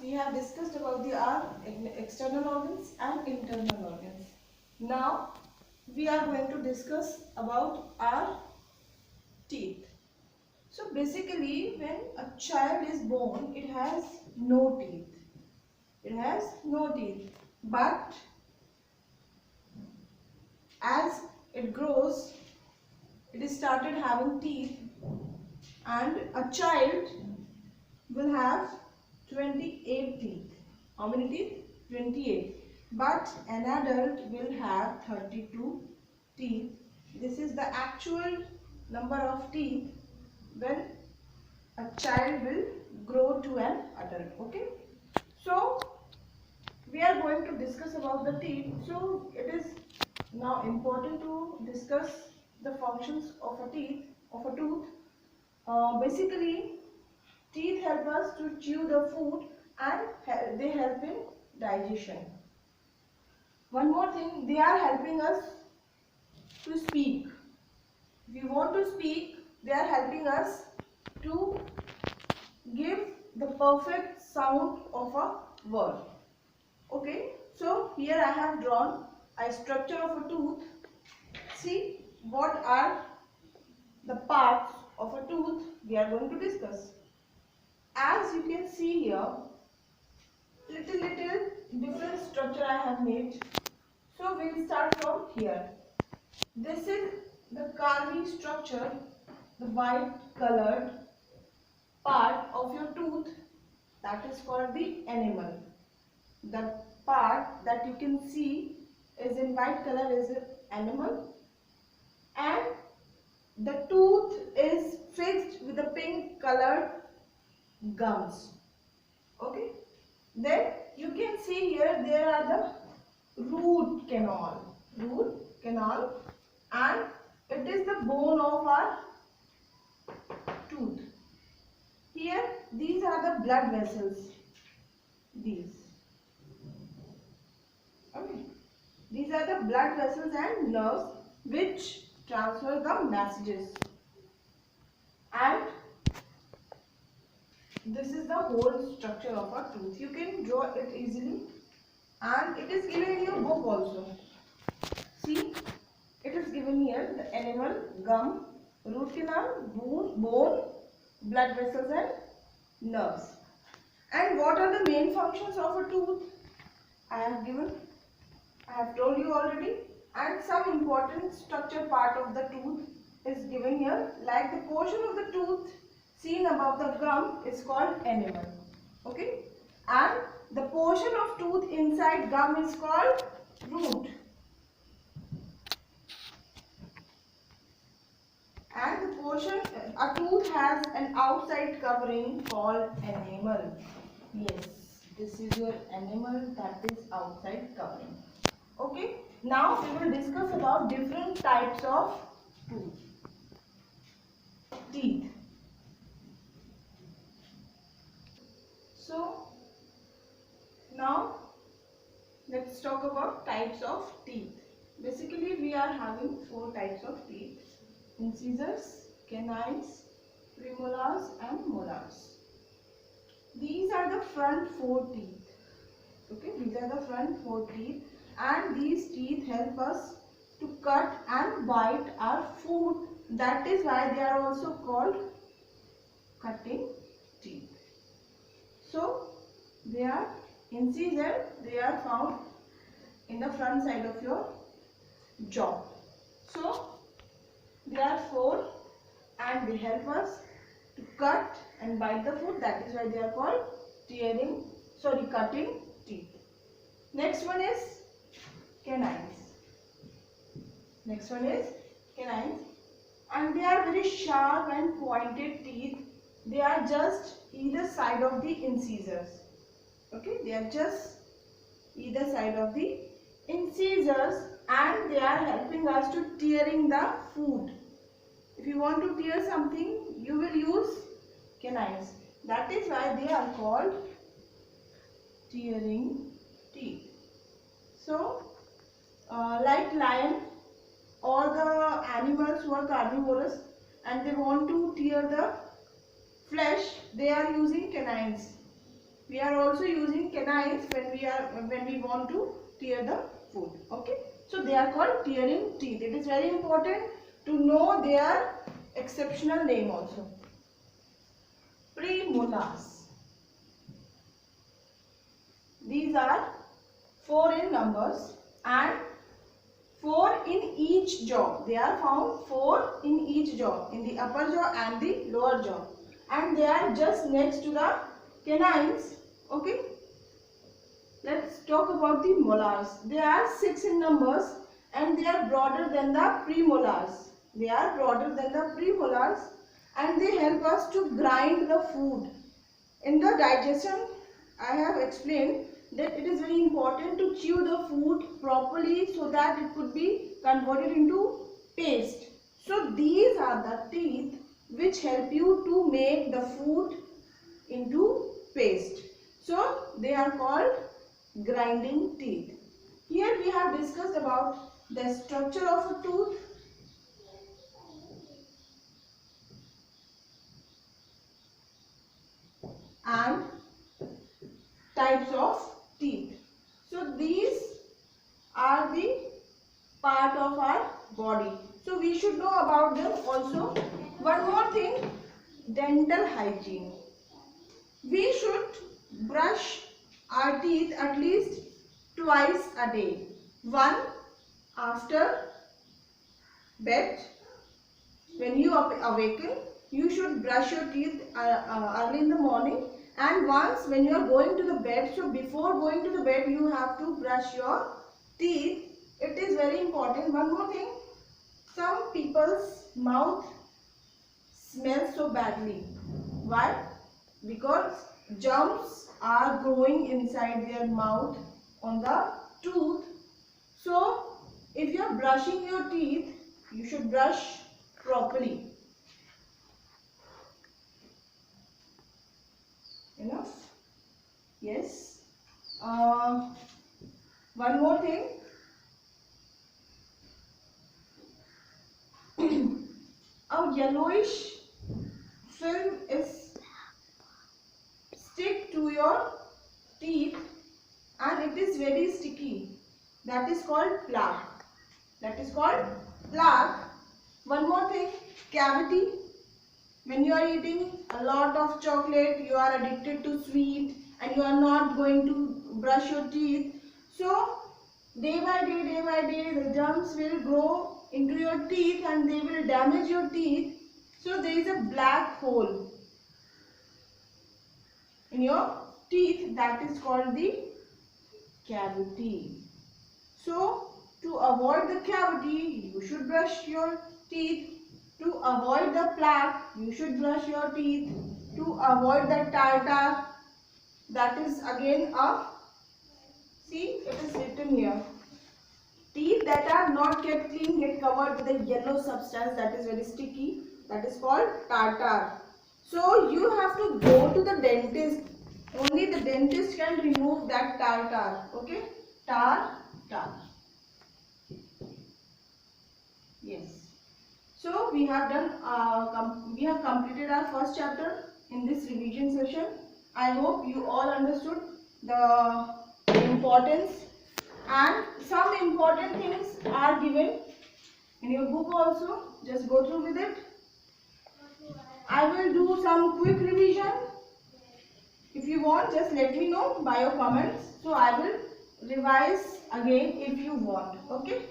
we have discussed about our external organs and internal organs. Now we are going to discuss about our teeth. So basically, when a child is born, it has no teeth. It has no teeth. But as it grows, it is started having teeth, and a child will have 28 teeth. How many teeth? 28. But an adult will have 32 teeth. This is the actual number of teeth when a child will grow to an adult. Okay. So we are going to discuss about the teeth. So it is now important to discuss the functions of a teeth, of a tooth. Basically, teeth help us to chew the food and they help in digestion. One more thing, they are helping us to speak. If we want to speak, they are helping us to give the perfect sound of a word. Okay, so here I have drawn a structure of a tooth. See what are the parts of a tooth we are going to discuss. As you can see here, little different structure I have made. So we will start from here. This is the carving structure, the white colored part of your tooth, that is called the enamel. The part that you can see is in white color is enamel, and the tooth is fixed with the pink colored gums. Okay. Then you can see here there are the root canal, and it is the bone of our tooth. Here these are the blood vessels, these. Okay. These are the blood vessels and nerves which transfer the messages, and this is the whole structure of a tooth. You can draw it easily, and it is given in your book also. See, it is given here the enamel, gum, root canal, bone, blood vessels and nerves. And what are the main functions of a tooth? I have told you already, and some important structure part of the tooth is given here, like the portion of the tooth seen above the gum is called enamel. Okay, and the portion of tooth inside gum is called root, and the portion, a tooth has an outside covering called enamel. Yes, this is your enamel, that is outside covering. Okay, now we will discuss about different types of teeth. So now let's talk about types of teeth. Basically we are having 4 types of teeth: incisors, canines, premolars and molars. These are the front 4 teeth. Okay, these are the front 4 teeth, and these teeth help us to cut and bite our food. That is why they are also called cutting teeth. So they are incisor, they are found in the front side of your jaw. So they are 4 and they help us to cut and bite the food. That is why they are called cutting teeth. Next one is canines. And they are very sharp and pointed teeth. They are just either side of the incisors. Okay, they are just either side of the incisors, and they are helping us to tearing the food. If you want to tear something, you will use canines. That is why they are called tearing teeth. So, like lion, all the animals who are carnivorous and they want to tear the flesh, they are using canines. We are also using canines when we want to tear the food. Okay, so they are called tearing teeth. It is very important to know their exceptional name also. Premolars. These are 4 in numbers and 4 in each jaw. They are found 4 in each jaw, in the upper jaw and the lower jaw, and they are just next to the canines. Okay, let's talk about the molars. They are 6 in numbers and they are broader than the premolars. They are broader than the premolars and they help us to grind the food. In the digestion, I have explained that it is very important to chew the food properly so that it could be converted into paste. So these are the teeth which help you to make the food into paste. So they are called grinding teeth. Here we have discussed about the structure of a tooth, and types of teeth. So these are the part of our body. So we should know about them also. One more thing, dental hygiene. We should brush our teeth at least twice a day. One after bed. When you awaken, you should brush your teeth early in the morning, and once when you are going to the bed. So before going to the bed, you have to brush your teeth. It is very important. One more thing, some people's mouth smells so badly. Why? Because germs are growing inside their mouth on the tooth. So if you are brushing your teeth, you should brush properly. Enough? Yes. One more thing. A yellowish film is stick to your teeth and it is very sticky. That is called plaque. That is called plaque. One more thing, cavity. When you are eating a lot of chocolate, you are addicted to sweet and you are not going to brush your teeth. So day by day, the germs will grow into your teeth and they will damage your teeth. So there is a black hole in your teeth, that is called the cavity. So to avoid the cavity, you should brush your teeth. To avoid the plaque, you should brush your teeth. To avoid the tartar, that is again a, see, it is written here. Teeth that are not kept clean get covered with a yellow substance that is very sticky. That is called tartar. So you have to go to the dentist. Only the dentist can remove that tartar. Okay? Tartar. Yes. So we have done. We have completed our first chapter in this revision session. I hope you all understood the importance, and some important things are given in your book also. Just go through with it. I will do some quick revision. If you want, just let me know by your comments. So I will revise again if you want. Okay.